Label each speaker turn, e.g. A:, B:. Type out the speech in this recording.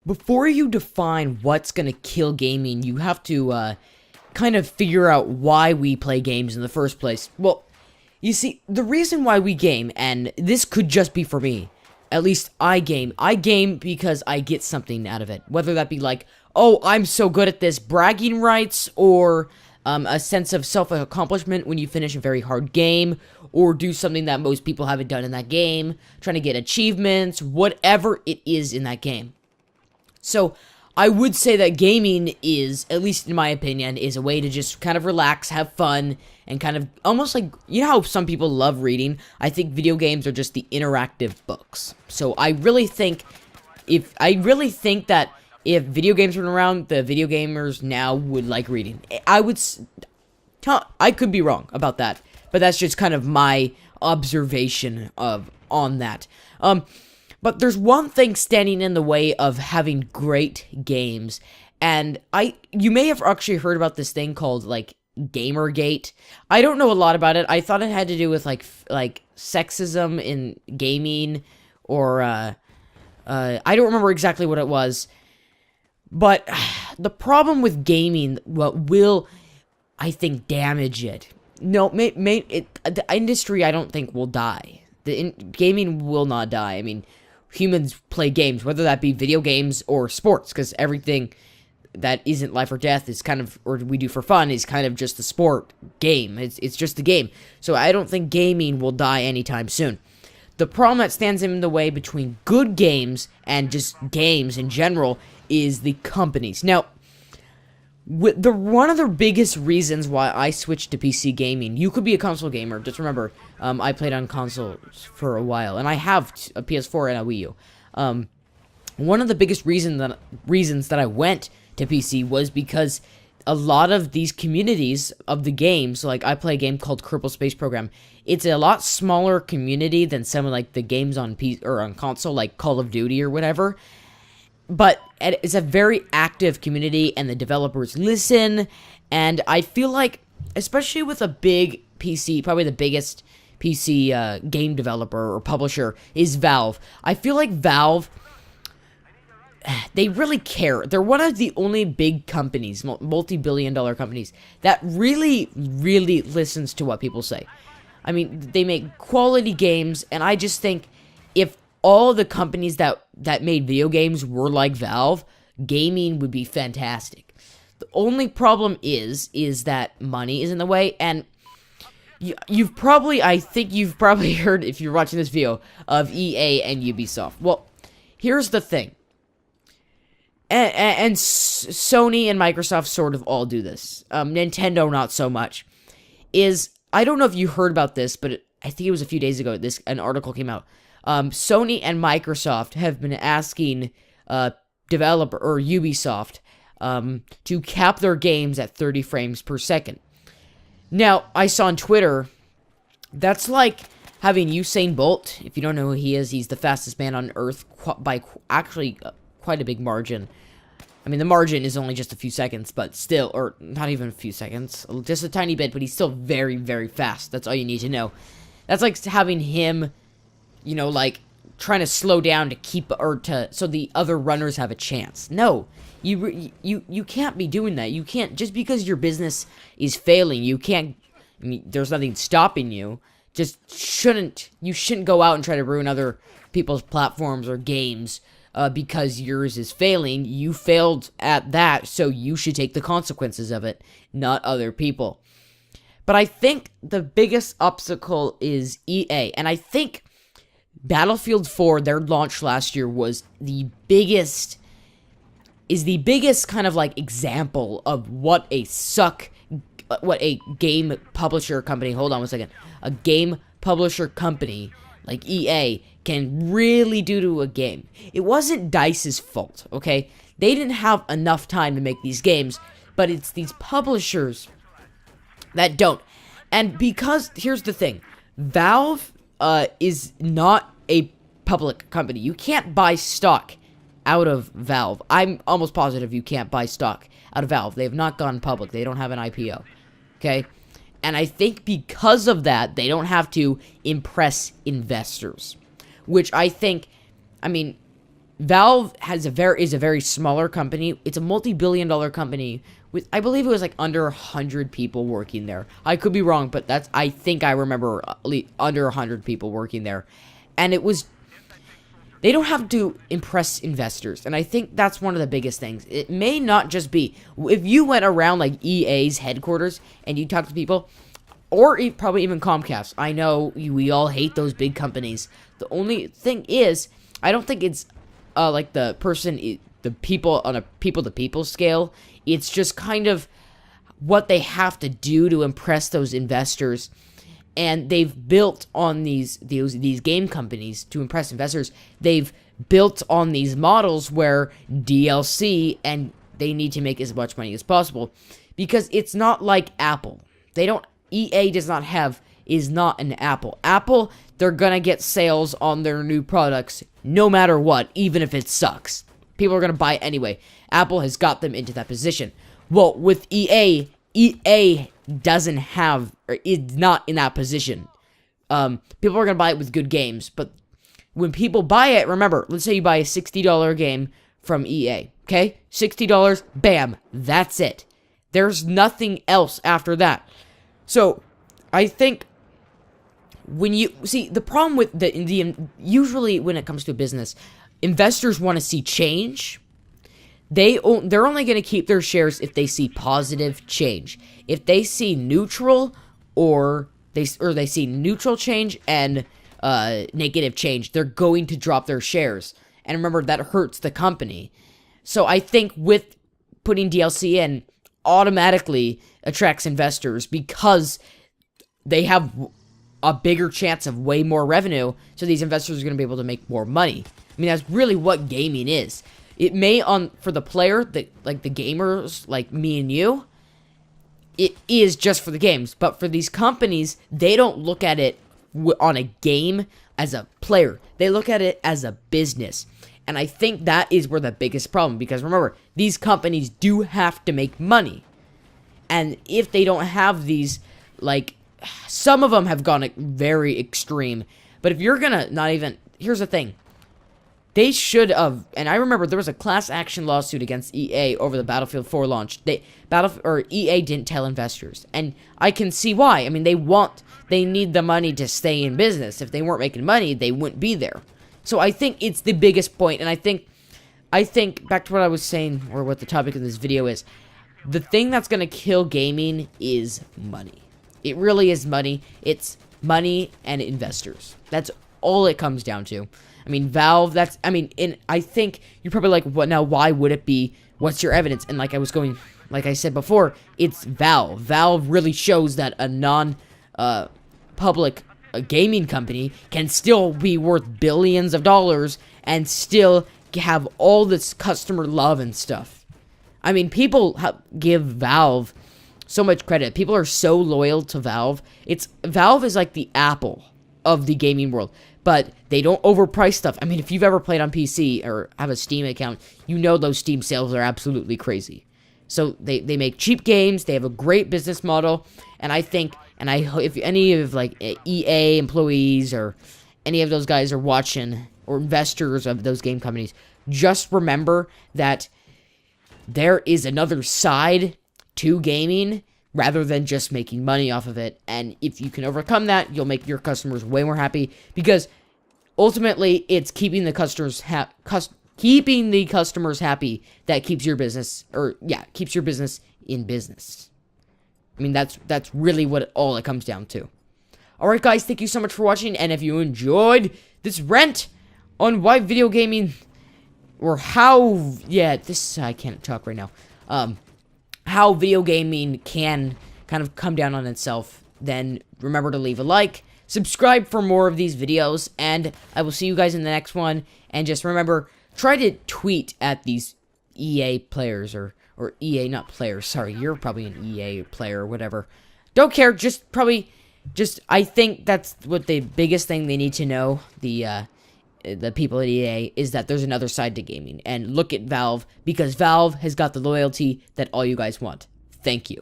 A: before you define what's gonna kill gaming, you have to kind of figure out why we play games in the first place. Well, you see, the reason why we game, and this could just be for me, at least I game because I get something out of it. Whether that be like, oh, I'm so good at this, bragging rights, or a sense of self-accomplishment when you finish a very hard game, or do something that most people haven't done in that game, trying to get achievements, whatever it is in that game. So, I would say that gaming is, at least in my opinion, is a way to just kind of relax, have fun, and kind of almost like, you know how some people love reading? I think video games are just the interactive books. So I really think that if video games were around, the video gamers now would like reading. I could be wrong about that, but that's just kind of my observation on that. But there's one thing standing in the way of having great games, and you may have actually heard about this thing called, like, Gamergate. I don't know a lot about it. I thought it had to do with, like sexism in gaming, or, I don't remember exactly what it was. But the problem with gaming, what will, I think, damage it. No, the industry, I don't think, will die. Gaming will not die. I mean, humans play games, whether that be video games or sports, because everything that isn't life or death is kind of, or we do for fun, is kind of just a sport game. It's just a game. So I don't think gaming will die anytime soon. The problem that stands in the way between good games and just games in general is the companies. Now, one of the biggest reasons why I switched to PC gaming, you could be a console gamer, just remember, I played on consoles for a while, and I have a PS4 and a Wii U. One of the biggest reasons that I went to PC was because a lot of these communities of the games, like I play a game called Kerbal Space Program, it's a lot smaller community than some of like the games on PC or on console, like Call of Duty or whatever. But it's a very active community, and the developers listen, and I feel like, especially with a big PC, probably the biggest PC game developer or publisher is Valve. I feel like Valve, they really care. They're one of the only big companies, multi-billion-dollar companies, that really, really listens to what people say. I mean, they make quality games, and I just think if all the companies that made video games were like Valve, gaming would be fantastic. The only problem is that money is in the way, and I think you've probably heard, if you're watching this video, of EA and Ubisoft. Well, here's the thing. And Sony and Microsoft sort of all do this. Nintendo, not so much. I don't know if you heard about this, but I think it was a few days ago, an article came out. Sony and Microsoft have been asking developer or Ubisoft to cap their games at 30 frames per second. Now, I saw on Twitter, that's like having Usain Bolt. If you don't know who he is, he's the fastest man on Earth by actually quite a big margin. I mean, the margin is only just a few seconds, but still, or not even a few seconds, just a tiny bit, but he's still very, very fast. That's all you need to know. That's like having him, you know, like, trying to slow down so the other runners have a chance. No, you can't be doing that. You can't, just because your business is failing, you can't, I mean, there's nothing stopping you. You shouldn't go out and try to ruin other people's platforms or games because yours is failing. You failed at that, so you should take the consequences of it, not other people. But I think the biggest obstacle is EA, and I think Battlefield 4, their launch last year, was the biggest kind of like example of what a game publisher company, hold on one second, a game publisher company like EA can really do to a game. It wasn't DICE's fault, okay? They didn't have enough time to make these games, but it's these publishers that don't. And because, here's the thing, Valve is not a public company. You can't buy stock out of Valve. I'm almost positive you can't buy stock out of Valve. They have not gone public. They don't have an IPO. Okay? And I think because of that, they don't have to impress investors. Which I think, I mean, Valve is a very smaller company. It's a multi-billion-dollar company with, I believe it was like under 100 people working there. I could be wrong, but I think I remember under 100 people working there. And they don't have to impress investors. And I think that's one of the biggest things. It may not just be, if you went around like EA's headquarters and you talk to people, or probably even Comcast. I know we all hate those big companies. The only thing is, I don't think it's like the people on a people-to-people scale. It's just kind of what they have to do to impress those investors. And they've built on these game companies to impress investors. They've built on these models where DLC, and they need to make as much money as possible. Because it's not like Apple. EA is not an Apple. Apple, they're gonna get sales on their new products no matter what, even if it sucks. People are gonna buy it anyway. Apple has got them into that position. Well, with EA doesn't have, or is not in that position. People are gonna buy it with good games, but when people buy it, remember, let's say you buy a $60 game from EA, okay? $60, bam, that's it. There's nothing else after that. So, I think when you see the problem with usually when it comes to a business, investors want to see change. They're only going to keep their shares if they see positive change. If they see neutral or they see neutral change and negative change, they're going to drop their shares. And remember, that hurts the company. So I think with putting DLC in, automatically attracts investors because they have a bigger chance of way more revenue, so these investors are going to be able to make more money. I mean, that's really what gaming is. It may, for the player, like the gamers, like me and you, it is just for the games. But for these companies, they don't look at it on a game as a player. They look at it as a business. And I think that is where the biggest problem, because remember, these companies do have to make money. And if they don't have these, like, some of them have gone very extreme. But if you're gonna here's the thing. They should have, and I remember there was a class action lawsuit against EA over the Battlefield 4 launch. EA didn't tell investors. And I can see why. I mean, they need the money to stay in business. If they weren't making money, they wouldn't be there. So I think it's the biggest point, and I think back to what I was saying, or what the topic of this video is, the thing that's going to kill gaming is money. It really is money. It's money and investors. That's all it comes down to. I mean, Valve, I think you're probably like, what now, why would it be? What's your evidence? And like I said before, it's Valve. Valve really shows that a non-public gaming company can still be worth billions of dollars and still have all this customer love and stuff. I mean, people give Valve so much credit. People are so loyal to Valve. Valve is like the Apple of the gaming world, but they don't overprice stuff. I mean, if you've ever played on PC or have a Steam account, you know those Steam sales are absolutely crazy. So they make cheap games. They have a great business model, and I think, and I hope if any of like EA employees or any of those guys are watching, or investors of those game companies, just remember that there is another side to gaming rather than just making money off of it. And if you can overcome that, you'll make your customers way more happy, because ultimately it's keeping the customers happy that keeps your business, keeps your business in business. I mean, that's really what all it comes down to. Alright guys, thank you so much for watching, and if you enjoyed this rant on why video gaming, or how, I can't talk right now, how video gaming can kind of come down on itself, then remember to leave a like, subscribe for more of these videos, and I will see you guys in the next one. And just remember, try to tweet at these EA players, or EA, not players, sorry, you're probably an EA player or whatever. Don't care, I think that's what the biggest thing they need to know, the people at EA, is that there's another side to gaming. And look at Valve, because Valve has got the loyalty that all you guys want. Thank you.